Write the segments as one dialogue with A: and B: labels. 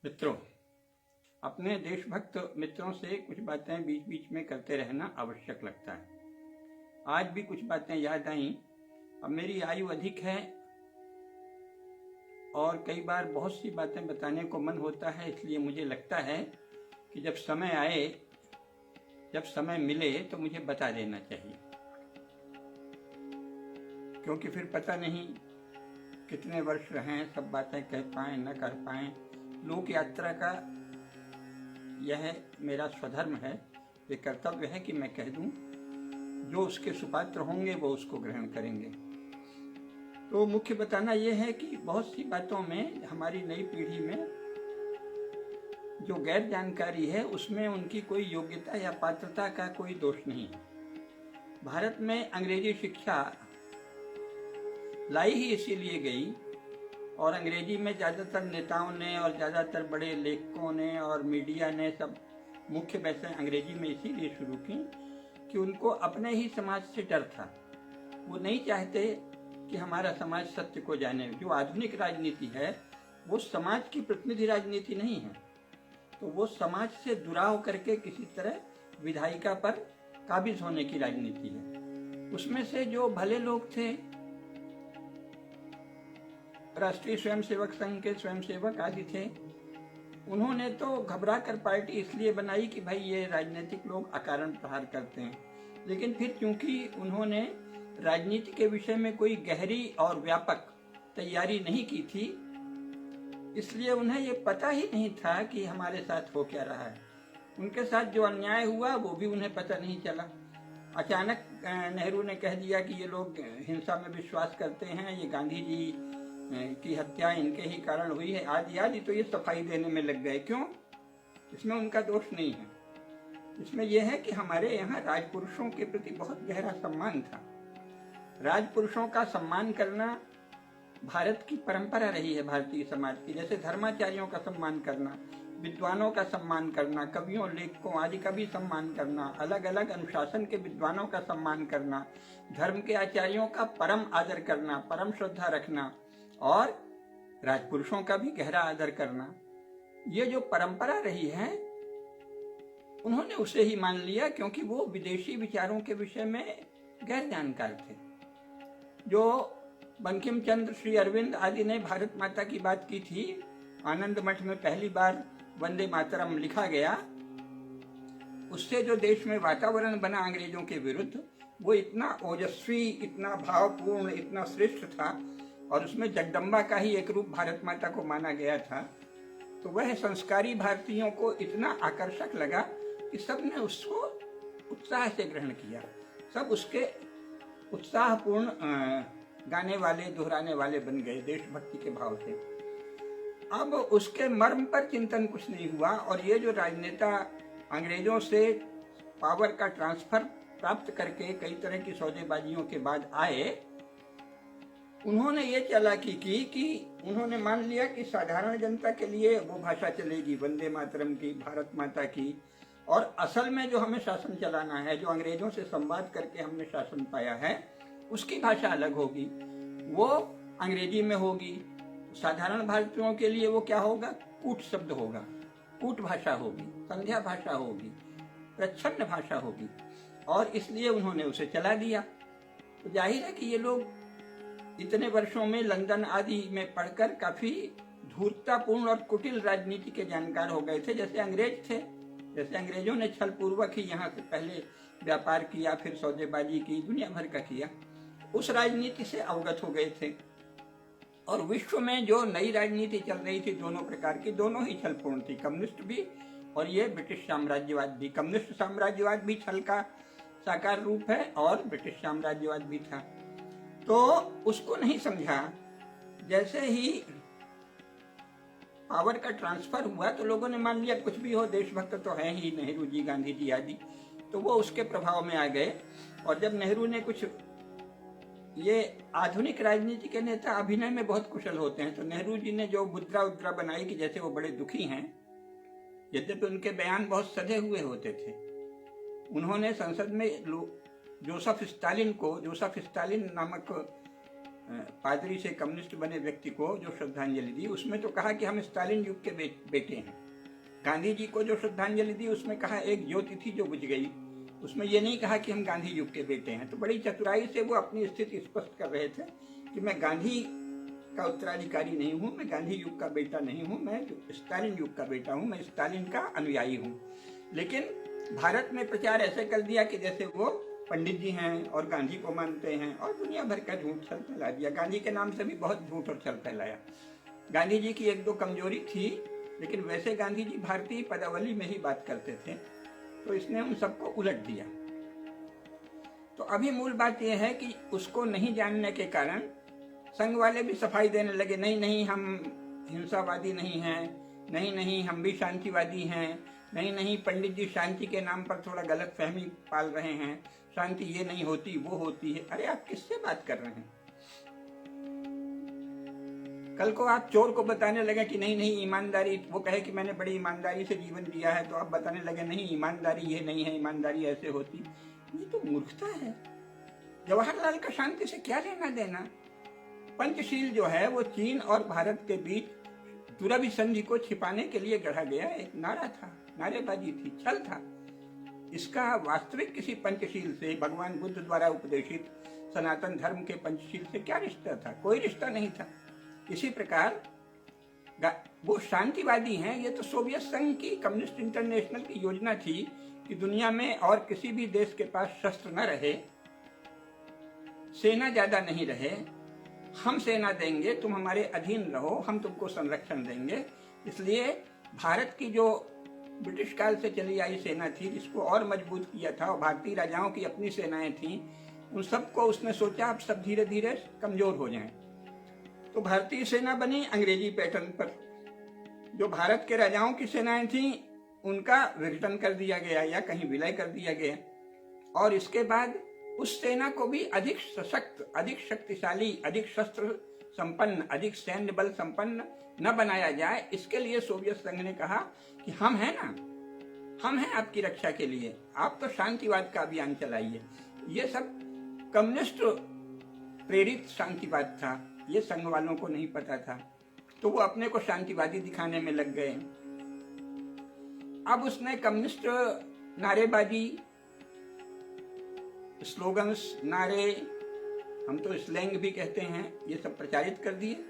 A: मित्रों, अपने देशभक्त मित्रों से कुछ बातें बीच बीच में करते रहना आवश्यक लगता है। आज भी कुछ बातें याद आईं। अब मेरी आयु अधिक है और कई बार बहुत सी बातें बताने को मन होता है, इसलिए मुझे लगता है कि जब समय आए, जब समय मिले तो मुझे बता देना चाहिए, क्योंकि फिर पता नहीं कितने वर्ष रहें, सब बातें कह पाएँ न कर पाएँ। लोक यात्रा का यह मेरा स्वधर्म है, ये कर्तव्य है कि मैं कह दूं। जो उसके सुपात्र होंगे वो उसको ग्रहण करेंगे। तो मुख्य बताना यह है कि बहुत सी बातों में हमारी नई पीढ़ी में जो गैर जानकारी है उसमें उनकी कोई योग्यता या पात्रता का कोई दोष नहीं है। भारत में अंग्रेजी शिक्षा लाई ही इसीलिए गई और अंग्रेजी में ज़्यादातर नेताओं ने और ज़्यादातर बड़े लेखकों ने और मीडिया ने सब मुख्य वैसे अंग्रेजी में इसीलिए शुरू की कि उनको अपने ही समाज से डर था। वो नहीं चाहते कि हमारा समाज सत्य को जाने। जो आधुनिक राजनीति है वो समाज की प्रतिनिधि राजनीति नहीं है, तो वो समाज से दुराव करके किसी तरह विधायिका पर काबिज होने की राजनीति है। उसमें से जो भले लोग थे, राष्ट्रीय स्वयंसेवक संघ के स्वयंसेवक आदि थे, उन्होंने तो घबरा कर पार्टी इसलिए बनाई कि भाई ये राजनीतिक लोग अकारण प्रहार करते हैं। लेकिन फिर क्योंकि उन्होंने राजनीति के विषय में कोई गहरी और व्यापक तैयारी नहीं की थी, इसलिए उन्हें ये पता ही नहीं था कि हमारे साथ हो क्या रहा है। उनके साथ जो अन्याय हुआ वो भी उन्हें पता नहीं चला। अचानक नेहरू ने कह दिया कि ये लोग हिंसा में विश्वास करते हैं, ये गांधी जी की हत्या इनके ही कारण हुई है, आदि आदि। तो ये सफाई देने में लग गए। क्यों? इसमें उनका दोष नहीं है। इसमें यह है कि हमारे यहाँ राजपुरुषों के प्रति बहुत गहरा सम्मान था। राजपुरुषों का सम्मान करना भारत की परंपरा रही है, भारतीय समाज की। जैसे धर्माचार्यों का सम्मान करना, विद्वानों का सम्मान करना, कवियों लेखकों आदि का भी सम्मान करना, अलग अलग अनुशासन के विद्वानों का सम्मान करना, धर्म के आचार्यों का परम आदर करना, परम श्रद्धा रखना और राजपुरुषों का भी गहरा आदर करना, ये जो परंपरा रही है उन्होंने उसे ही मान लिया, क्योंकि वो विदेशी विचारों के विषय में गैर जानकार थे। जो बंकिम चंद्र, श्री अरविंद आदि ने भारत माता की बात की थी, आनंद मठ में पहली बार वंदे मातरम लिखा गया, उससे जो देश में वातावरण बना अंग्रेजों के विरुद्ध, वो इतना ओजस्वी, इतना भावपूर्ण, इतना श्रेष्ठ था और उसमें जगदम्बा का ही एक रूप भारत माता को माना गया था। तो वह संस्कारी भारतीयों को इतना आकर्षक लगा कि सब ने उसको उत्साह से ग्रहण किया। सब उसके उत्साहपूर्ण गाने वाले, दोहराने वाले बन गए देशभक्ति के भाव से। अब उसके मर्म पर चिंतन कुछ नहीं हुआ और ये जो राजनेता अंग्रेजों से पावर का ट्रांसफर प्राप्त करके कई तरह की सौदेबाजियों के बाद आए, उन्होंने ये चालाकी की कि उन्होंने मान लिया कि साधारण जनता के लिए वो भाषा चलेगी वंदे मातरम की, भारत माता की, और असल में जो हमें शासन चलाना है, जो अंग्रेजों से संवाद करके हमने शासन पाया है, उसकी भाषा अलग होगी, वो अंग्रेजी में होगी। साधारण भारतीयों के लिए वो क्या होगा? कूट शब्द होगा, कूट भाषा होगी, संध्या भाषा होगी, प्रच्छन्न भाषा होगी, और इसलिए उन्होंने उसे चला दिया। तो जाहिर है कि ये लोग इतने वर्षों में लंदन आदि में पढ़कर काफी धूर्ततापूर्ण और कुटिल राजनीति के जानकार हो गए थे, जैसे अंग्रेज थे। जैसे अंग्रेजों ने छल पूर्वक ही यहाँ से पहले व्यापार किया, फिर सौदेबाजी की, दुनिया भर का किया, उस राजनीति से अवगत हो गए थे। और विश्व में जो नई राजनीति चल रही थी दोनों प्रकार की, दोनों ही छलपूर्ण थी, कम्युनिस्ट भी और ये ब्रिटिश साम्राज्यवाद भी। कम्युनिस्ट साम्राज्यवाद भी छल का साकार रूप है और ब्रिटिश साम्राज्यवाद भी था। तो उसको नहीं समझा। जैसे ही पावर का ट्रांसफर हुआ तो लोगों ने मान लिया कुछ भी हो, देशभक्त तो है ही नेहरू जी, गांधी जी आदि, तो वो उसके प्रभाव में आ गए। और जब नेहरू ने कुछ, ये आधुनिक राजनीति के नेता अभिनय में बहुत कुशल होते हैं, तो नेहरू जी ने जो मुद्रा उद्रा बनाई कि जैसे वो बड़े दुखी हैं, यद्यपि उनके बयान बहुत सधे हुए होते थे, उन्होंने संसद में जोसेफ स्टालिन नामक पादरी से कम्युनिस्ट बने व्यक्ति को जो श्रद्धांजलि दी, उसमें तो कहा कि हम स्टालिन युग के बेटे हैं। गांधी जी को जो श्रद्धांजलि दी उसमें कहा एक ज्योति थी जो बुझ गई, उसमें ये नहीं कहा कि हम गांधी युग के बेटे हैं। तो बड़ी चतुराई से वो अपनी स्थिति स्पष्ट कर रहे थे कि मैं गांधी का उत्तराधिकारी नहीं हूँ, मैं गांधी युग का बेटा नहीं हूँ, मैं स्टालिन युग का बेटा हूँ, मैं स्टालिन का अनुयायी हूँ। लेकिन भारत में प्रचार ऐसे कर दिया कि जैसे वो पंडित जी हैं और गांधी को मानते हैं, और दुनिया भर का झूठ छल फैला दिया। गांधी के नाम से भी बहुत झूठ और छल फैलाया। गांधी जी की एक दो कमजोरी थी, लेकिन वैसे गांधी जी भारतीय पदावली में ही बात करते थे, तो इसने उन सबको उलट दिया। तो अभी मूल बात यह है कि उसको नहीं जानने के कारण संघ वाले भी सफाई देने लगे, नहीं नहीं हम हिंसावादी नहीं हैं, नहीं नहीं हम भी शांतिवादी हैं, नहीं नहीं पंडित जी शांति के नाम पर थोड़ा गलत फहमी पाल रहे हैं, शांति ये नहीं होती वो होती है। अरे आप किससे बात कर रहे हैं? कल को आप चोर को बताने लगे कि नहीं नहीं ईमानदारी, वो कहे कि मैंने बड़ी ईमानदारी से जीवन जिया है, तो आप बताने लगे नहीं ईमानदारी ये नहीं है, ईमानदारी ऐसे होती। ये तो मूर्खता है। जवाहरलाल का शांति से क्या लेना देना? पंचशील जो है वो चीन और भारत के बीच दुरभि संधि को छिपाने के लिए गढ़ा गया एक नारा था, नारेबाजी थी, छल था। इसका वास्तविक किसी पंचशील से, भगवान बुद्ध द्वारा उपदेशित सनातन धर्म के पंचशील से क्या रिश्ता था? कोई रिश्ता नहीं था। इसी प्रकार वो शांतिवादी हैं। ये तो सोवियत संघ की, कम्युनिस्ट इंटरनेशनल की योजना थी कि दुनिया में और किसी भी देश के पास शस्त्र न रहे, सेना ज्यादा नहीं रहे, हम सेना देंगे, तुम हमारे अधीन रहो, हम तुमको संरक्षण देंगे। इसलिए भारत की जो ब्रिटिश काल से चली आई सेना थी, जिसको और मजबूत किया था, और भारतीय राजाओं की अपनी सेनाएं थीं, उन सबको उसने सोचा अब सब धीरे धीरे कमजोर हो जाएं। तो भारतीय सेना बनी अंग्रेजी पैटर्न पर। जो भारत के राजाओं की सेनाएं थीं उनका विघटन कर दिया गया या कहीं विलय कर दिया गया, और इसके बाद उस सेना को भी अधिक सशक्त, अधिक शक्तिशाली, अधिक शस्त्र संपन्न, अधिक सैन्य बल संपन्न न बनाया जाए। इसके लिए सोवियत संघ ने कहा कि हम हैं ना, हम हैं आपकी रक्षा के लिए, आप तो शांतिवाद का अभियान चलाइए। ये सब कम्युनिस्ट प्रेरित शांतिवाद था, ये संघ वालों को नहीं पता था, तो वो अपने को शांतिवादी दिखाने में लग गए। अब उसने कम्युनिस्ट नारेबाजी, स्लोगन्स, नारे, हम तो स्लैंग भी कहते हैं, ये सब प्रचारित कर दिए।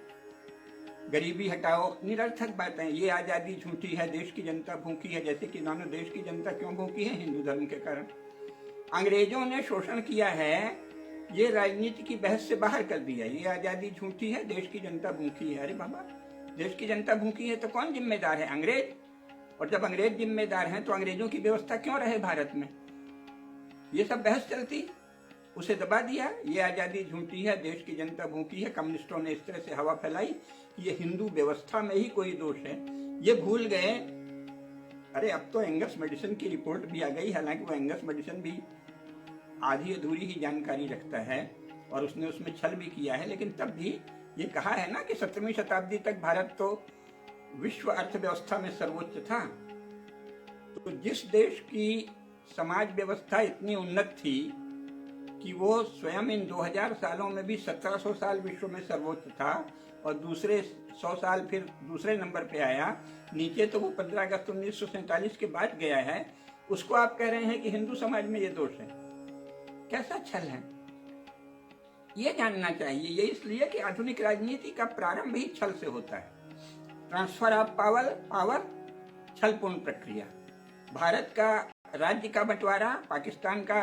A: गरीबी हटाओ, निरर्थक बातें, ये आजादी झूठी है, देश की जनता भूखी है। जैसे कि मानो देश की जनता क्यों भूखी है? हिंदू धर्म के कारण। अंग्रेजों ने शोषण किया है, ये राजनीति की बहस से बाहर कर दिया। ये आजादी झूठी है, देश की जनता भूखी है। अरे बाबा, देश की जनता भूखी है तो कौन जिम्मेदार है? अंग्रेज। और जब अंग्रेज जिम्मेदार हैं तो अंग्रेजों की व्यवस्था क्यों रहे भारत में? ये सब बहस चलती, उसे दबा दिया। ये आजादी झूठी है, देश की जनता भूखी है। कम्युनिस्टों ने इस तरह से हवा फैलाई कि ये हिंदू व्यवस्था में ही कोई दोष है। ये भूल गए। अरे अब तो एंगस मेडिसन की रिपोर्ट भी आ गई, हालांकि वो एंगस मेडिसन भी आधी अधूरी ही जानकारी रखता है और उसने उसमें छल भी किया है, लेकिन तब भी ये कहा है ना कि 17वीं शताब्दी तक भारत तो विश्व अर्थव्यवस्था में सर्वोच्च था। तो जिस देश की समाज व्यवस्था इतनी उन्नत थी कि वो स्वयं इन 2000 सालों में भी 1700 साल विश्व में सर्वोच्च था और दूसरे 100 साल फिर दूसरे नंबर पे आया, नीचे तो वो 15 अगस्त 1947 के बाद गया है, उसको आप कह रहे हैं कि हिंदू समाज में ये दोष है। कैसा छल है, ये जानना चाहिए। ये इसलिए कि आधुनिक राजनीति का प्रारंभ ही छल से होता है। ट्रांसफर ऑफ पावर छलपूर्ण प्रक्रिया। भारत का राज्य का बंटवारा, पाकिस्तान का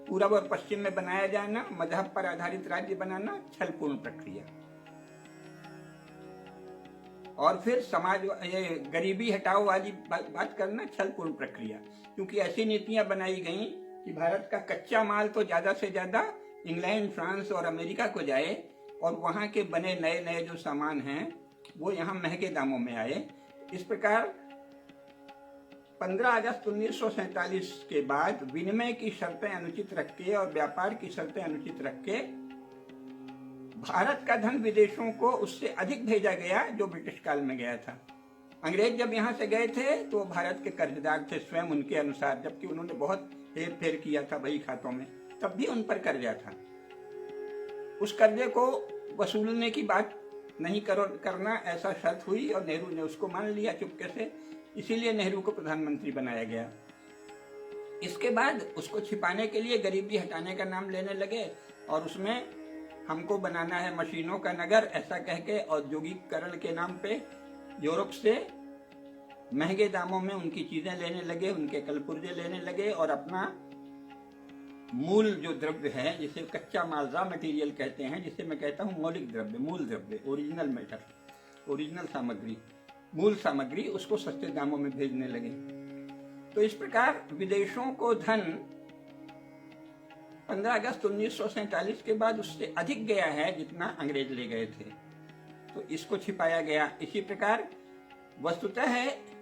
A: पूरब और पश्चिम में बनाया जाना, मजहब पर आधारित राज्य बनाना, छलपूर्ण प्रक्रिया। और फिर समाज, ये गरीबी हटाओ वाली बात करना, छलपूर्ण प्रक्रिया। क्योंकि ऐसी नीतियां बनाई गई कि भारत का कच्चा माल तो ज्यादा से ज्यादा इंग्लैंड, फ्रांस और अमेरिका को जाए और वहां के बने नए नए जो सामान हैं वो यहाँ महंगे दामों में आए। इस प्रकार 15 अगस्त 1947 के बाद विनिमय की शर्तें अनुचित रख के और व्यापार की शर्तें अनुचित रख के भारत का धन विदेशों को उससे अधिक भेजा गया जो ब्रिटिश काल में गया था। अंग्रेज जब यहाँ से गए थे तो भारत के कर्जदार थे स्वयं उनके अनुसार, जबकि उन्होंने बहुत हेर फेर किया था बही खातों में, तब भी उन पर कर्जा था। उस कर्जे को वसूलने की बात नहीं करना ऐसा शर्त हुई और नेहरू ने उसको मान लिया चुपके से, इसीलिए नेहरू को प्रधानमंत्री बनाया गया। इसके बाद उसको छिपाने के लिए गरीबी हटाने का नाम लेने लगे और उसमें हमको बनाना है मशीनों का नगर ऐसा कह के औद्योगिकरण के नाम पे यूरोप से महंगे दामों में उनकी चीजें लेने लगे, उनके कलपुर्जे लेने लगे और अपना मूल जो द्रव्य है, जिसे कच्चा माल रॉ मटेरियल कहते हैं, जिसे मैं कहता हूँ मौलिक द्रव्य, मूल द्रव्य, ओरिजिनल मैटर, ओरिजिनल सामग्री, मूल सामग्री, उसको सस्ते दामों में भेजने लगे। तो इस प्रकार विदेशों को धन 15 अगस्त 1947 के बाद उससे अधिक गया है जितना अंग्रेज ले गए थे, तो इसको छिपाया गया। इसी प्रकार वस्तुतः है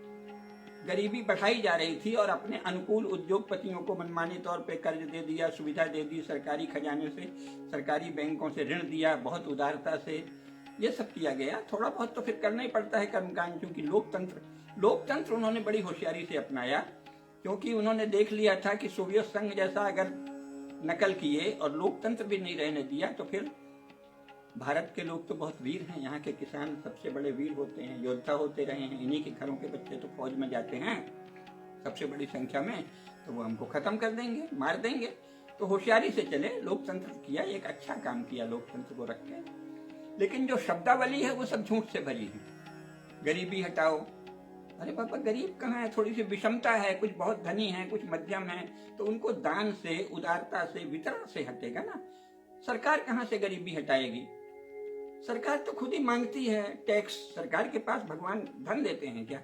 A: गरीबी बढ़ाई जा रही थी और अपने अनुकूल उद्योगपतियों को मनमानी तौर पे कर्ज दे दिया, सुविधा दे दी, सरकारी खजाने से, सरकारी बैंकों से ऋण दिया, बहुत उदारता से ये सब किया गया। थोड़ा बहुत तो फिर करना ही पड़ता है कर्मकांड, क्योंकि लोकतंत्र उन्होंने बड़ी होशियारी से अपनाया, क्योंकि उन्होंने देख लिया था कि सोवियत संघ जैसा अगर नकल किए और लोकतंत्र भी नहीं रहने दिया तो फिर भारत के लोग तो बहुत वीर हैं, यहाँ के किसान सबसे बड़े वीर होते हैं, योद्धा होते रहे हैं, इन्हीं के घरों के बच्चे तो फौज में जाते हैं सबसे बड़ी संख्या में, तो वो हमको खत्म कर देंगे, मार देंगे। तो होशियारी से चले, लोकतंत्र किया, एक अच्छा काम किया लोकतंत्र को रख के। लेकिन जो शब्दावली है वो सब झूठ से भरी है। गरीबी हटाओ, अरे पापा गरीब कहाँ है, थोड़ी सी विषमता है, कुछ बहुत धनी है, कुछ मध्यम है, तो उनको दान से, उदारता से, वितरण से हटेगा ना। सरकार कहाँ से गरीबी हटाएगी? सरकार तो खुद ही मांगती है टैक्स, सरकार के पास भगवान धन देते हैं क्या?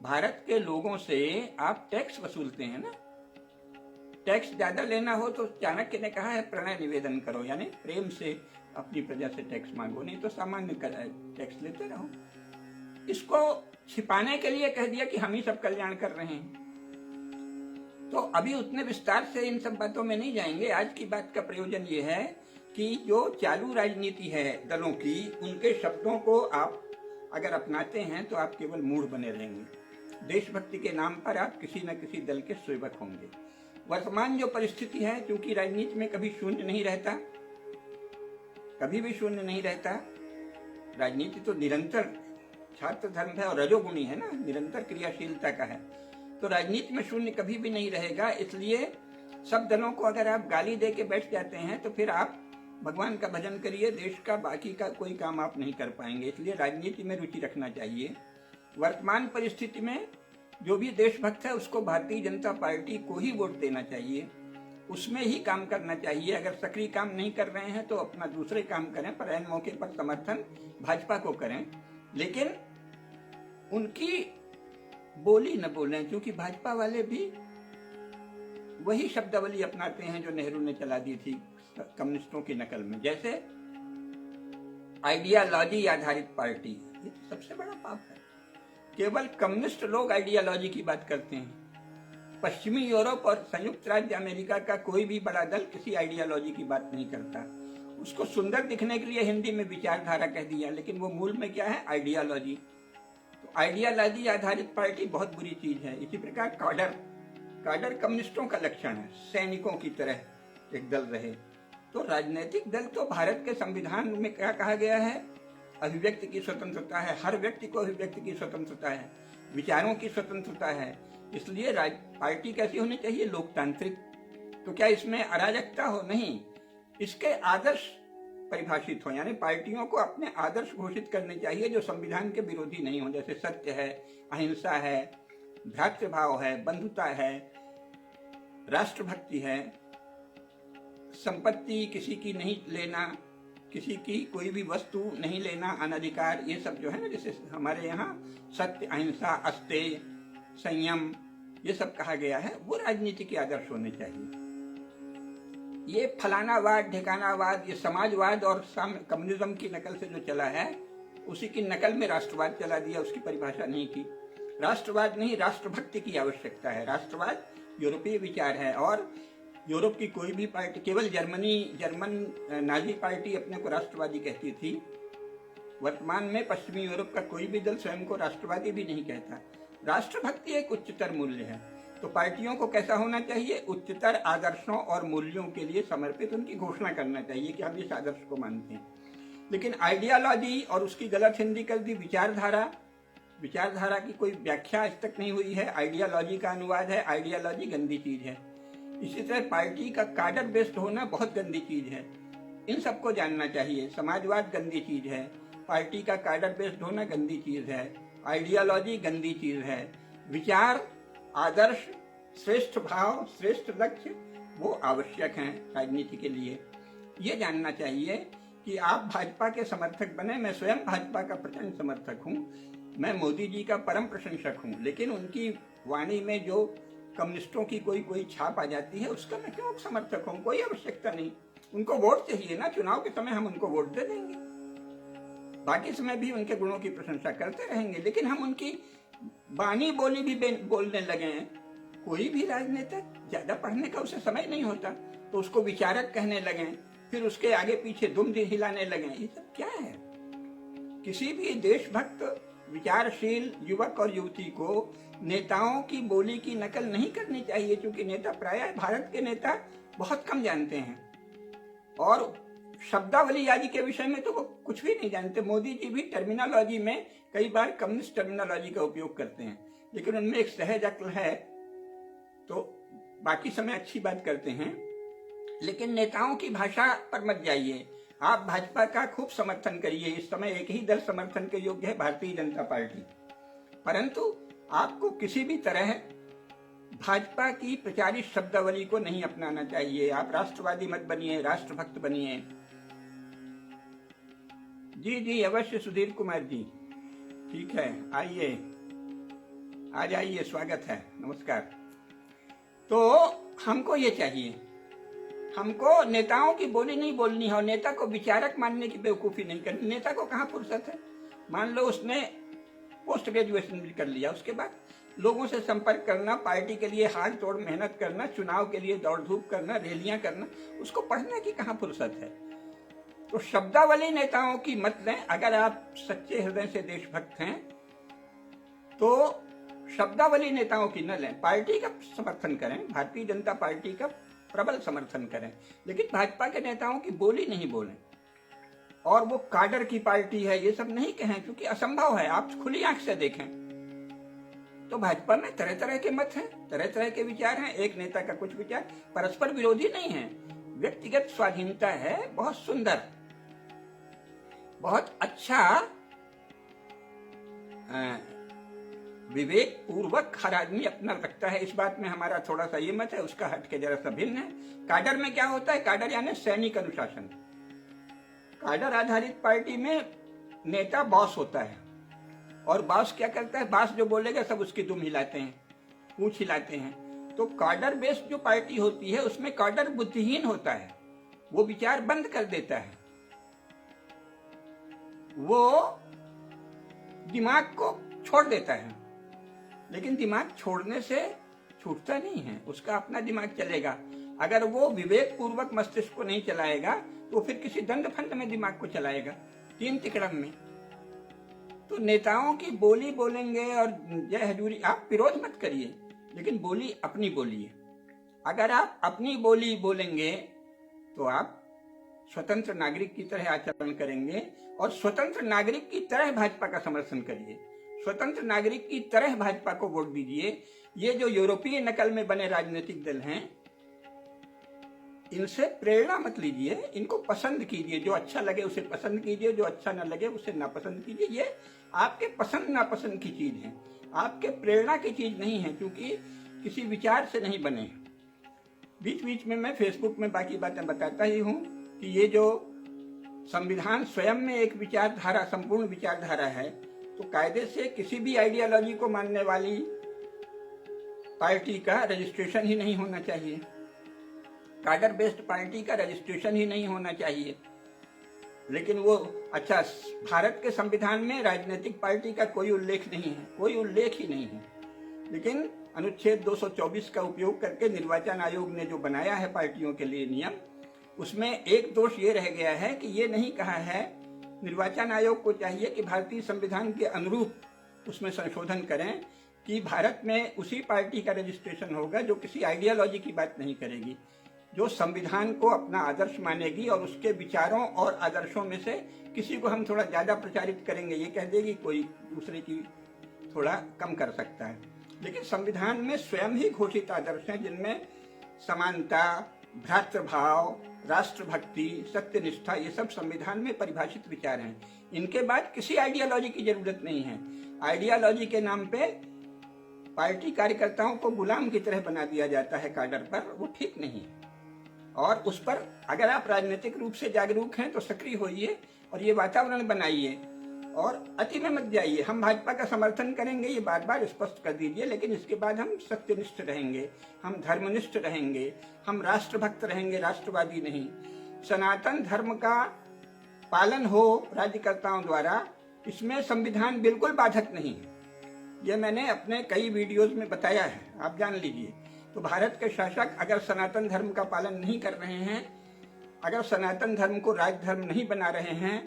A: भारत के लोगों से आप टैक्स वसूलते हैं ना। टैक्स ज्यादा लेना हो तो चाणक्य ने कहा है प्रणय निवेदन करो, यानी प्रेम से अपनी प्रजा से टैक्स मांगो, नहीं तो सामान्य टैक्स लेते रहो। इसको छिपाने के लिए कह दिया कि हम ही सब कल्याण कर रहे हैं। तो अभी उतने विस्तार से इन सब बातों में नहीं जाएंगे। आज की बात का प्रयोजन ये है कि जो चालू राजनीति है दलों की, उनके शब्दों को आप अगर अपनाते हैं तो आप केवल मूढ़ बने रहेंगे। देशभक्ति के नाम पर आप किसी न किसी दल के सेवक होंगे। वर्तमान जो परिस्थिति है, क्योंकि राजनीति में कभी शून्य नहीं रहता, कभी भी शून्य नहीं रहता, राजनीति तो निरंतर छात्र धर्म है और रजोगुणी है ना, निरंतर क्रियाशीलता का है, तो राजनीति में शून्य कभी भी नहीं रहेगा। इसलिए सब दलों को अगर आप गाली दे के बैठ जाते हैं तो फिर आप भगवान का भजन करिए, देश का बाकी का कोई काम आप नहीं कर पाएंगे। इसलिए राजनीति में रुचि रखना चाहिए। वर्तमान परिस्थिति में जो भी देशभक्त है उसको भारतीय जनता पार्टी को ही वोट देना चाहिए, उसमें ही काम करना चाहिए। अगर सक्रिय काम नहीं कर रहे हैं तो अपना दूसरे काम करें, पर ऐन मौके पर समर्थन भाजपा को करें, लेकिन उनकी बोली न बोलें, क्योंकि भाजपा वाले भी वही शब्दावली अपनाते हैं जो नेहरू ने चला दी थी कम्युनिस्टों की नकल में। जैसे आइडियालॉजी आधारित पार्टी, ये तो सबसे बड़ा पाप है। केवल कम्युनिस्ट लोग आइडियालॉजी की बात करते हैं। पश्चिमी यूरोप और संयुक्त राज्य अमेरिका का कोई भी बड़ा दल किसी आइडियालॉजी की बात नहीं करता। उसको सुंदर दिखने के लिए हिंदी में विचारधारा कह दिया, लेकिन वो मूल में क्या है? आइडियालॉजी। तो आइडियालॉजी आधारित पार्टी बहुत बुरी चीज है। इसी प्रकार काडर कम्युनिस्टों का लक्षण है, सैनिकों की तरह एक दल रहे। तो राजनीतिक दल तो भारत के संविधान में क्या कहा गया है? अभिव्यक्ति की स्वतंत्रता है, हर व्यक्ति को अभिव्यक्ति की स्वतंत्रता है, विचारों की स्वतंत्रता है। इसलिए पार्टी कैसी होनी चाहिए? लोकतांत्रिक। तो क्या इसमें अराजकता हो? नहीं, इसके आदर्श परिभाषित हो, यानी पार्टियों को अपने आदर्श घोषित करने चाहिए जो संविधान के विरोधी नहीं हो। जैसे सत्य है, अहिंसा है, भ्रातृभाव है, बंधुता है, राष्ट्रभक्ति है, संपत्ति किसी की नहीं लेना, किसी की कोई भी वस्तु नहीं लेना, अनधिकार, ये सब जो है ना, जैसे हमारे यहाँ सत्य, अहिंसा, अस्तेय, संयम, ये सब कहा गया है, वो राजनीति के आदर्श होने चाहिए। ये फलानावाद, ठिकानावाद, ये समाजवाद और कम्युनिज्म की नकल से जो चला है, उसी की नकल में राष्ट्रवाद चला दिया, उसकी परिभाषा नहीं की। राष्ट्रवाद नहीं, राष्ट्रभक्ति की आवश्यकता है। राष्ट्रवाद यूरोपीय विचार है और यूरोप की कोई भी पार्टी, केवल जर्मन नाजी पार्टी अपने को राष्ट्रवादी कहती थी। वर्तमान में पश्चिमी यूरोप का कोई भी दल स्वयं को राष्ट्रवादी भी नहीं कहता। राष्ट्रभक्ति एक उच्चतर मूल्य है। तो पार्टियों को कैसा होना चाहिए? उच्चतर आदर्शों और मूल्यों के लिए समर्पित उनकी घोषणा करना चाहिए कि हम इस आदर्श को मानते हैं। लेकिन आइडियालॉजी और उसकी गलत हिंदी कर दी विचारधारा। विचारधारा की कोई व्याख्या आज तक नहीं हुई है, आइडियालॉजी का अनुवाद है। आइडियालॉजी गंदी चीज है। इसी तरह पार्टी का काडर बेस्ड होना बहुत गंदी चीज है, इन सबको जानना चाहिए। समाजवाद गंदी चीज है, पार्टी का काडर बेस्ड होना गंदी चीज है, आइडियालॉजी गंदी चीज है। विचार, आदर्श, श्रेष्ठ भाव, श्रेष्ठ लक्ष्य वो आवश्यक हैं राजनीति के लिए। ये जानना चाहिए कि आप भाजपा के समर्थक बने। मैं स्वयं भाजपा का प्रचंड समर्थक हूँ, मैं मोदी जी का परम प्रशंसक हूँ, लेकिन उनकी वाणी में जो कम्युनिस्टों की कोई छाप आ जाती है उसका मैं क्यों समर्थक हूँ? कोई आवश्यकता नहीं। उनको वोट चाहिए ना, चुनाव के समय हम उनको वोट दे देंगे, बाकी समय भी उनके गुणों की प्रशंसा करते रहेंगे। लेकिन हम उनकी बानी बोली भी बोलने लगे हैं। कोई भी राजनेता ज्यादा पढ़ने का उसे समय नहीं होता तो उसको विचारक कहने लगे, फिर उसके आगे पीछे दुम हिलाने लगे। ये सब क्या है? किसी भी देशभक्त विचारशील युवक और युवती को नेताओं की बोली की नकल नहीं करनी चाहिए, क्योंकि नेता प्रायः भारत के नेता बहुत कम जानते हैं और शब्दावली आदि के विषय में तो वो कुछ भी नहीं जानते। मोदी जी भी टर्मिनोलॉजी में कई बार कम्युनिस्ट टर्मिनोलॉजी का उपयोग करते हैं, लेकिन उनमें एक सहज अक्ल है तो बाकी समय अच्छी बात करते हैं। लेकिन नेताओं की भाषा पर मत जाइए। आप भाजपा का खूब समर्थन करिए। इस समय एक ही दल समर्थन के योग्य है, भारतीय जनता पार्टी। परंतु आपको किसी भी तरह भाजपा की प्रचारित शब्दावली को नहीं अपनाना चाहिए। आप राष्ट्रवादी मत बनिए, राष्ट्रभक्त बनिए। जी अवश्य सुधीर कुमार जी, ठीक है, आइए, आ जाइए, स्वागत है, नमस्कार। तो हमको ये चाहिए, हमको नेताओं की बोली नहीं बोलनी है और नेता को विचारक मानने की बेवकूफी नहीं करनी। नेता को कहाँ फुर्सत है? मान लो उसने पोस्ट ग्रेजुएशन भी कर लिया, उसके बाद लोगों से संपर्क करना, पार्टी के लिए हाथ तोड़ मेहनत करना, चुनाव के लिए दौड़ धूप करना, रैलियां करना, उसको पढ़ने की कहाँ फुर्सत है? तो शब्दावली नेताओं की मत लें। अगर आप सच्चे हृदय से देशभक्त हैं तो शब्दावली नेताओं की न लें, पार्टी का समर्थन करें, भारतीय जनता पार्टी का प्रबल समर्थन करें, लेकिन भाजपा के नेताओं की बोली नहीं बोलें। और वो काडर की पार्टी है ये सब नहीं कहें, क्योंकि असंभव है। आप खुली आंख से देखें तो भाजपा में तरह तरह के मत हैं, तरह तरह के विचार हैं। एक नेता का कुछ विचार परस्पर विरोधी नहीं है, व्यक्तिगत स्वाधीनता है। बहुत सुंदर, बहुत अच्छा, विवेक पूर्वक हर आदमी अपना रखता है। इस बात में हमारा थोड़ा सा ये मत है, उसका हट के जरा सा भिन्न है। काडर में क्या होता है? काडर यानी सैनिक अनुशासन। काडर आधारित पार्टी में नेता बॉस होता है और बॉस क्या करता है? बॉस जो बोलेगा सब उसकी दुम हिलाते हैं, पूंछ हिलाते हैं। तो काडर बेस्ड जो पार्टी होती है उसमें काडर बुद्धिहीन होता है, वो विचार बंद कर देता है, वो दिमाग को छोड़ देता है। लेकिन दिमाग छोड़ने से छूटता नहीं है, उसका अपना दिमाग चलेगा। अगर वो विवेक पूर्वक मस्तिष्क को नहीं चलाएगा तो फिर किसी दंड फंड में दिमाग को चलाएगा, तीन तिकड़म में। तो नेताओं की बोली बोलेंगे और जय हजूरी, आप विरोध मत करिए, लेकिन बोली अपनी बोलिए। अगर आप अपनी बोली बोलेंगे तो आप स्वतंत्र नागरिक की तरह आचरण करेंगे और स्वतंत्र नागरिक की तरह भाजपा का समर्थन करिए, स्वतंत्र नागरिक की तरह भाजपा को वोट दीजिए। ये जो यूरोपीय नकल में बने राजनीतिक दल हैं, इनसे प्रेरणा मत लीजिए, इनको पसंद कीजिए। जो अच्छा लगे उसे पसंद कीजिए, जो अच्छा न लगे उसे नापसंद कीजिए। ये आपके पसंद नापसंद की चीज है, आपके प्रेरणा की चीज नहीं है, क्योंकि किसी विचार से नहीं बने। बीच बीच में मैं फेसबुक में बाकी बातें बताता ही हूँ कि ये जो संविधान स्वयं में एक विचारधारा, संपूर्ण विचारधारा है, तो कायदे से किसी भी आइडियोलॉजी को मानने वाली पार्टी का रजिस्ट्रेशन ही नहीं होना चाहिए, काडर बेस्ड पार्टी का रजिस्ट्रेशन ही नहीं होना चाहिए। लेकिन वो अच्छा, भारत के संविधान में राजनीतिक पार्टी का कोई उल्लेख नहीं है, कोई उल्लेख ही नहीं है। लेकिन अनुच्छेद 224 का उपयोग करके निर्वाचन आयोग ने जो बनाया है पार्टियों के लिए नियम, उसमें एक दोष ये रह गया है कि ये नहीं कहा है, निर्वाचन आयोग को चाहिए कि भारतीय संविधान के अनुरूप उसमें संशोधन करें कि भारत में उसी पार्टी का रजिस्ट्रेशन होगा जो किसी आइडियोलॉजी की बात नहीं करेगी, जो संविधान को अपना आदर्श मानेगी और उसके विचारों और आदर्शों में से किसी को हम थोड़ा ज्यादा प्रचारित करेंगे, ये कह देगी, कोई दूसरे की थोड़ा कम कर सकता है। लेकिन संविधान में स्वयं ही घोषित आदर्श हैं जिनमें समानता, भ्रातृभाव, राष्ट्रभक्ति, सत्यनिष्ठा, ये सब संविधान में परिभाषित विचार हैं। इनके बाद किसी आइडियोलॉजी की जरूरत नहीं है। आइडियोलॉजी के नाम पे पार्टी कार्यकर्ताओं को गुलाम की तरह बना दिया जाता है काडर पर, वो ठीक नहीं है। और उस पर अगर आप राजनीतिक रूप से जागरूक हैं तो सक्रिय होइए और ये वातावरण बनाइए और अति में मत जाइए। हम भाजपा का समर्थन करेंगे, ये बार बार स्पष्ट कर दीजिए, लेकिन इसके बाद हम सत्यनिष्ठ रहेंगे, हम धर्मनिष्ठ रहेंगे, हम राष्ट्रभक्त रहेंगे, राष्ट्रवादी नहीं। सनातन धर्म का पालन हो राज्यकर्ताओं द्वारा, इसमें संविधान बिल्कुल बाधक नहीं है। ये मैंने अपने कई वीडियोज में बताया है, आप जान लीजिए। तो भारत के शासक अगर सनातन धर्म का पालन नहीं कर रहे हैं, अगर सनातन धर्म को राज धर्म नहीं बना रहे हैं,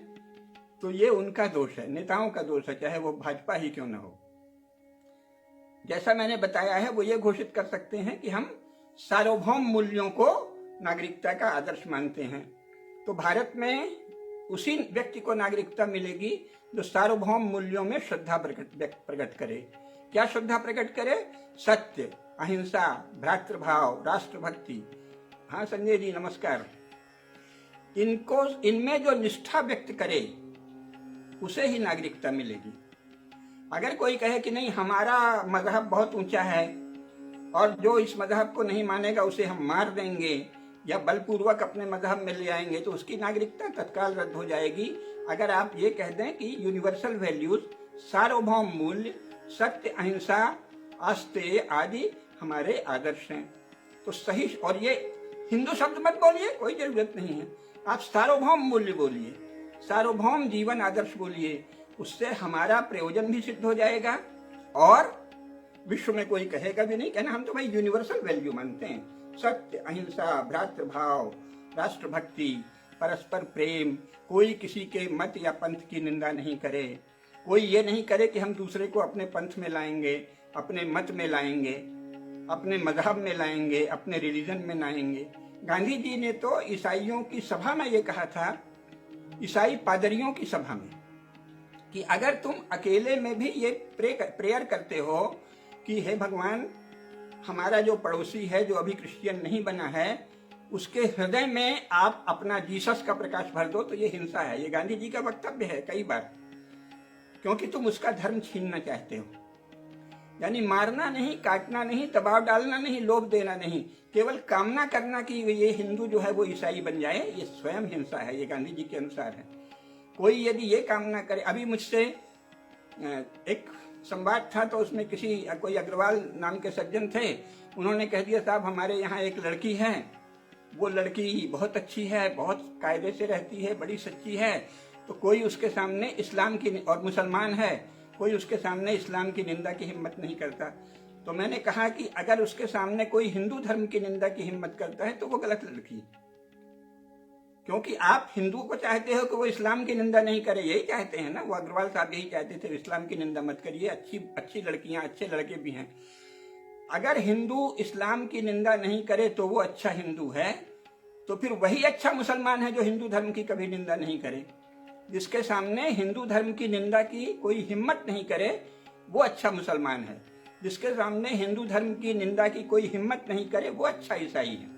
A: तो ये उनका दोष है, नेताओं का दोष है, चाहे वो भाजपा ही क्यों न हो। जैसा मैंने बताया है, वो ये घोषित कर सकते हैं कि हम सार्वभौम मूल्यों को नागरिकता का आदर्श मानते हैं। तो भारत में उसी व्यक्ति को नागरिकता मिलेगी जो सार्वभौम मूल्यों में श्रद्धा प्रकट करे। क्या श्रद्धा प्रकट करे? सत्य, अहिंसा, भ्रातृभाव, राष्ट्रभक्ति। हाँ संजय जी नमस्कार। इनमें जो निष्ठा व्यक्त करे उसे ही नागरिकता मिलेगी। अगर कोई कहे कि नहीं हमारा मजहब बहुत ऊंचा है और जो इस मजहब को नहीं मानेगा उसे हम मार देंगे या बलपूर्वक अपने मजहब में ले आएंगे, तो उसकी नागरिकता तत्काल रद्द हो जाएगी। अगर आप ये कह दें कि यूनिवर्सल वैल्यूज, सार्वभौम मूल्य, सत्य, अहिंसा, आस्तेय आदि हमारे आदर्श हैं, तो सही। और ये हिंदू शब्द मत बोलिए, कोई जरूरत नहीं है, आप सार्वभौम मूल्य बोलिए, सार्वभौम जीवन आदर्श बोलिए, उससे हमारा प्रयोजन भी सिद्ध हो जाएगा और विश्व में कोई कहेगा भी नहीं, कहना हम तो भाई यूनिवर्सल वैल्यू मानते हैं, सत्य, अहिंसा, भ्रातृभाव, राष्ट्रभक्ति, परस्पर प्रेम, कोई किसी के मत या पंथ की निंदा नहीं करे, कोई ये नहीं करे कि हम दूसरे को अपने पंथ में लाएंगे, अपने मत में लाएंगे, अपने मजहब में लाएंगे, अपने रिलीजन में लाएंगे। गांधी जी ने तो ईसाइयों की सभा में ये कहा था, ईसाई पादरियों की सभा में, कि अगर तुम अकेले में भी ये प्रेयर करते हो कि हे भगवान, हमारा जो पड़ोसी है जो अभी क्रिश्चियन नहीं बना है, उसके हृदय में आप अपना जीसस का प्रकाश भर दो, तो ये हिंसा है। ये गांधी जी का वक्तव्य है कई बार, क्योंकि तुम उसका धर्म छीनना चाहते हो। यानी मारना नहीं, काटना नहीं, दबाव डालना नहीं, लोभ देना नहीं, केवल कामना करना कि ये हिंदू जो है वो ईसाई बन जाए, ये स्वयं हिंसा है। ये गांधी जी के अनुसार है। कोई यदि ये कामना करे, अभी मुझसे एक संवाद था तो उसमें कोई अग्रवाल नाम के सज्जन थे, उन्होंने कह दिया साहब हमारे यहाँ एक लड़की है, वो लड़की बहुत अच्छी है, बहुत कायदे से रहती है, बड़ी सच्ची है, तो कोई उसके सामने इस्लाम की, और मुसलमान है, कोई उसके सामने इस्लाम की निंदा की हिम्मत नहीं करता। तो मैंने कहा कि अगर उसके सामने कोई हिंदू धर्म की निंदा की हिम्मत करता है तो वो गलत लड़की, क्योंकि आप हिंदू को चाहते हो कि वो इस्लाम की निंदा नहीं करे, यही चाहते हैं ना, वो अग्रवाल साहब यही चाहते थे, इस्लाम की निंदा मत करिए, अच्छी लड़कियां, अच्छे लड़के भी हैं। अगर हिंदू इस्लाम की निंदा नहीं करे तो वो अच्छा हिंदू है, तो फिर वही अच्छा मुसलमान है जो हिंदू धर्म की कभी निंदा नहीं करे। जिसके सामने हिंदू धर्म की निंदा की कोई हिम्मत नहीं करे वो अच्छा मुसलमान है, जिसके सामने हिंदू धर्म की निंदा की कोई हिम्मत नहीं करे वो अच्छा ईसाई है।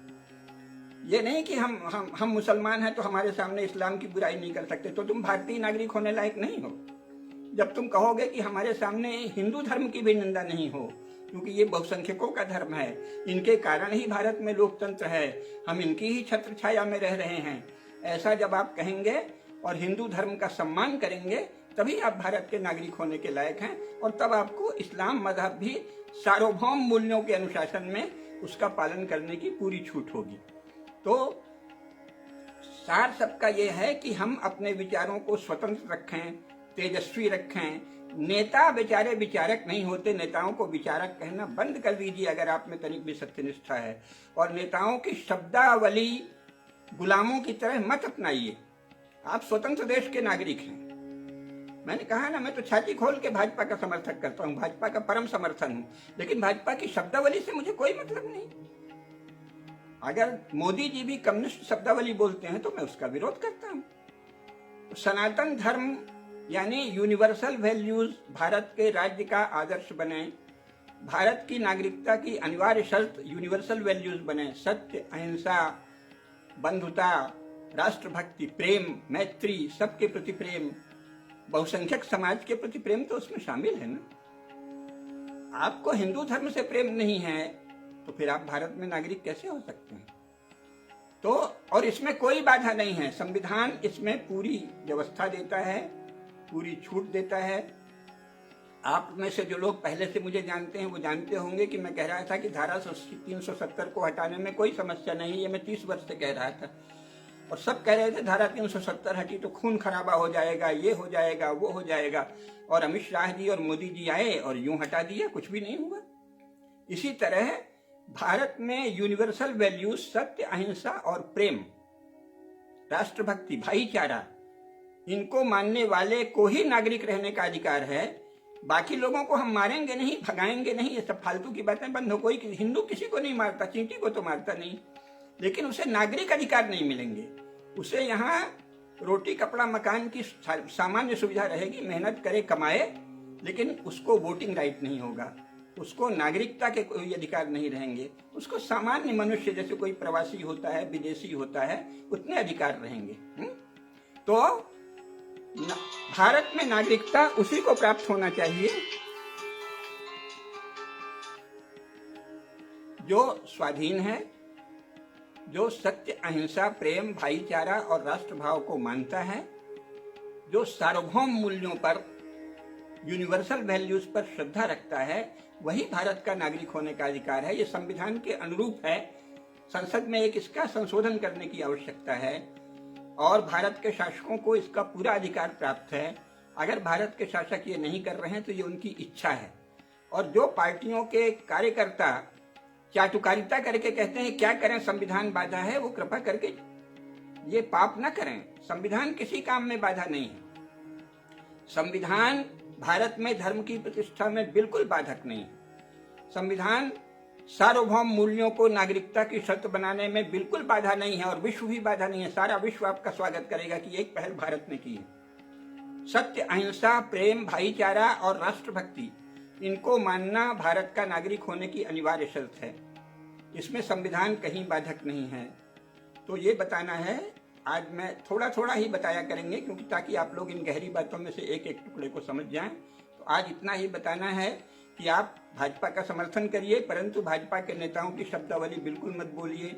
A: ये नहीं कि हम मुसलमान हैं तो हमारे सामने इस्लाम की बुराई नहीं कर सकते, तो तुम भारतीय नागरिक होने लायक नहीं हो। जब तुम कहोगे कि हमारे सामने हिंदू धर्म की भी निंदा नहीं हो, क्योंकि ये बहुसंख्यकों का धर्म है, इनके कारण ही भारत में लोकतंत्र है, हम इनकी ही छत्र छाया में रह रहे हैं, ऐसा जब आप कहेंगे और हिंदू धर्म का सम्मान करेंगे, तभी आप भारत के नागरिक होने के लायक हैं, और तब आपको इस्लाम मजहब भी सार्वभौम मूल्यों के अनुशासन में उसका पालन करने की पूरी छूट होगी। तो सार सबका ये है कि हम अपने विचारों को स्वतंत्र रखें, तेजस्वी रखें। नेता बेचारे विचारक नहीं होते, नेताओं को विचारक कहना बंद कर दीजिए अगर आप में तनिक भी सत्यनिष्ठा है, और नेताओं की शब्दावली गुलामों की तरह मत अपनाइए। आप स्वतंत्र देश के नागरिक हैं, मैंने कहा ना, मैं तो छाती खोल के भाजपा का समर्थक करता हूँ, भाजपा का परम समर्थन हूँ, लेकिन भाजपा की शब्दावली से मुझे कोई मतलब नहीं। अगर मोदी जी भी कम्युनिस्ट शब्दावली बोलते हैं तो मैं उसका विरोध करता हूँ। तो सनातन धर्म यानी यूनिवर्सल वैल्यूज भारत के राज्य का आदर्श बने, भारत की नागरिकता की अनिवार्य शर्त यूनिवर्सल वैल्यूज बने, सत्य, अहिंसा, बंधुता, राष्ट्रभक्ति, प्रेम, मैत्री, सबके प्रति प्रेम, बहुसंख्यक समाज के प्रति प्रेम तो उसमें शामिल है ना। आपको हिंदू धर्म से प्रेम नहीं है तो फिर आप भारत में नागरिक कैसे हो सकते हैं? तो और इसमें कोई बाधा नहीं है, संविधान इसमें पूरी व्यवस्था देता है, पूरी छूट देता है। आप में से जो लोग पहले से मुझे जानते हैं वो जानते होंगे कि मैं कह रहा था कि धारा 370 को हटाने में कोई समस्या नहीं, ये मैं 30 वर्ष से कह रहा था। और सब कह रहे थे धारा 370 हटी तो खून खराबा हो जाएगा, ये हो जाएगा, वो हो जाएगा। और अमित शाह जी और मोदी जी आए और यूं हटा दिया, कुछ भी नहीं हुआ। इसी तरह भारत में यूनिवर्सल वैल्यूज सत्य, अहिंसा और प्रेम, राष्ट्रभक्ति, भाईचारा, इनको मानने वाले को ही नागरिक रहने का अधिकार है। बाकी लोगों को हम मारेंगे नहीं, भगाएंगे नहीं, ये सब फालतू की बातें बंद हो। कोई हिंदू किसी को नहीं मारता, चींटी को तो मारता नहीं, लेकिन उसे नागरिक अधिकार नहीं मिलेंगे। उसे यहाँ रोटी, कपड़ा, मकान की सामान्य सुविधा रहेगी, मेहनत करे, कमाए, लेकिन उसको वोटिंग राइट नहीं होगा, उसको नागरिकता के कोई अधिकार नहीं रहेंगे। उसको सामान्य मनुष्य जैसे कोई प्रवासी होता है, विदेशी होता है, उतने अधिकार रहेंगे। तो भारत में नागरिकता उसी को प्राप्त होना चाहिए जो स्वाधीन है, जो सत्य, अहिंसा, प्रेम, भाईचारा और राष्ट्रभाव को मानता है, जो सार्वभौम मूल्यों पर, यूनिवर्सल वैल्यूज पर श्रद्धा रखता है, वही भारत का नागरिक होने का अधिकार है। ये संविधान के अनुरूप है। संसद में एक इसका संशोधन करने की आवश्यकता है और भारत के शासकों को इसका पूरा अधिकार प्राप्त है। अगर भारत के शासक ये नहीं कर रहे हैं तो ये उनकी इच्छा है। और जो पार्टियों के कार्यकर्ता चाटुकारिता करके कहते हैं क्या करें, संविधान बाधा है, वो कृपा करके ये पाप न करें। संविधान किसी काम में बाधा नहीं है। संविधान भारत में धर्म की प्रतिष्ठा में बिल्कुल बाधक नहीं है। संविधान सार्वभौम मूल्यों को नागरिकता की शर्त बनाने में बिल्कुल बाधा नहीं है और विश्व भी बाधा नहीं है। सारा विश्व आपका स्वागत करेगा कि एक पहल भारत ने की है। सत्य, अहिंसा, प्रेम, भाईचारा और राष्ट्रभक्ति, इनको मानना भारत का नागरिक होने की अनिवार्य शर्त है। इसमें संविधान कहीं बाधक नहीं है। तो ये बताना है। आज मैं थोड़ा थोड़ा ही बताया करेंगे क्योंकि ताकि आप लोग इन गहरी बातों में से एक एक टुकड़े को समझ जाएं। तो आज इतना ही बताना है कि आप भाजपा का समर्थन करिए, परंतु भाजपा के नेताओं की शब्दावली बिल्कुल मत बोलिए।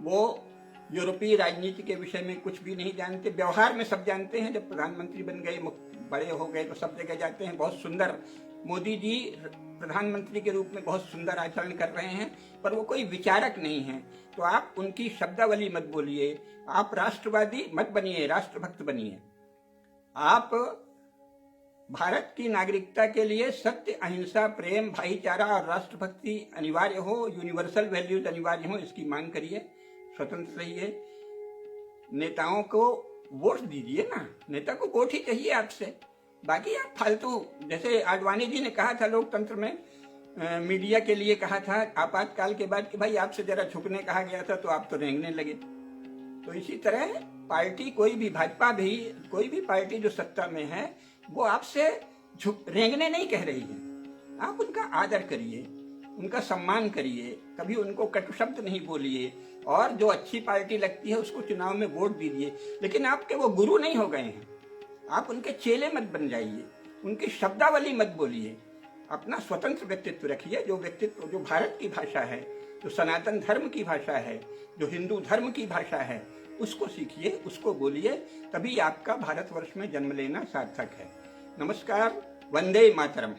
A: वो यूरोपीय राजनीति के विषय में कुछ भी नहीं जानते। व्यवहार में सब जानते हैं, जब प्रधानमंत्री बन गए, बड़े हो गए तो सब जगह जाते हैं। बहुत सुंदर मोदी जी प्रधानमंत्री के रूप में बहुत सुंदर आचरण कर रहे हैं, पर वो कोई विचारक नहीं है। तो आप उनकी शब्दावली मत बोलिए। आप राष्ट्रवादी मत बनिए, राष्ट्रभक्त बनिए। आप भारत की नागरिकता के लिए सत्य, अहिंसा, प्रेम, भाईचारा और राष्ट्रभक्ति अनिवार्य हो, यूनिवर्सल वैल्यूज अनिवार्य हो, इसकी मांग करिए। स्वतंत्र रहिए। नेताओं को वोट दीजिए ना, नेता को वोट ही चाहिए आपसे। बाकी आप फालतू, जैसे आडवाणी जी ने कहा था लोकतंत्र में, मीडिया के लिए कहा था आपातकाल के बाद कि भाई आपसे जरा झुकने कहा गया था तो आप तो रेंगने लगे। तो इसी तरह पार्टी कोई भी, भाजपा भी, कोई भी पार्टी जो सत्ता में है वो आपसे रेंगने नहीं कह रही है। आप उनका आदर करिए, उनका सम्मान करिए, कभी उनको कटु शब्द नहीं बोलिए और जो अच्छी पार्टी लगती है उसको चुनाव में वोट दीजिए। लेकिन आपके वो गुरु नहीं हो गए हैं, आप उनके चेले मत बन जाइए, उनकी शब्दावली मत बोलिए। अपना स्वतंत्र व्यक्तित्व रखिए, जो व्यक्तित्व जो भारत की भाषा है, जो सनातन धर्म की भाषा है, जो हिंदू धर्म की भाषा है, उसको सीखिए, उसको बोलिए, तभी आपका भारतवर्ष में जन्म लेना सार्थक है। नमस्कार। वंदे मातरम।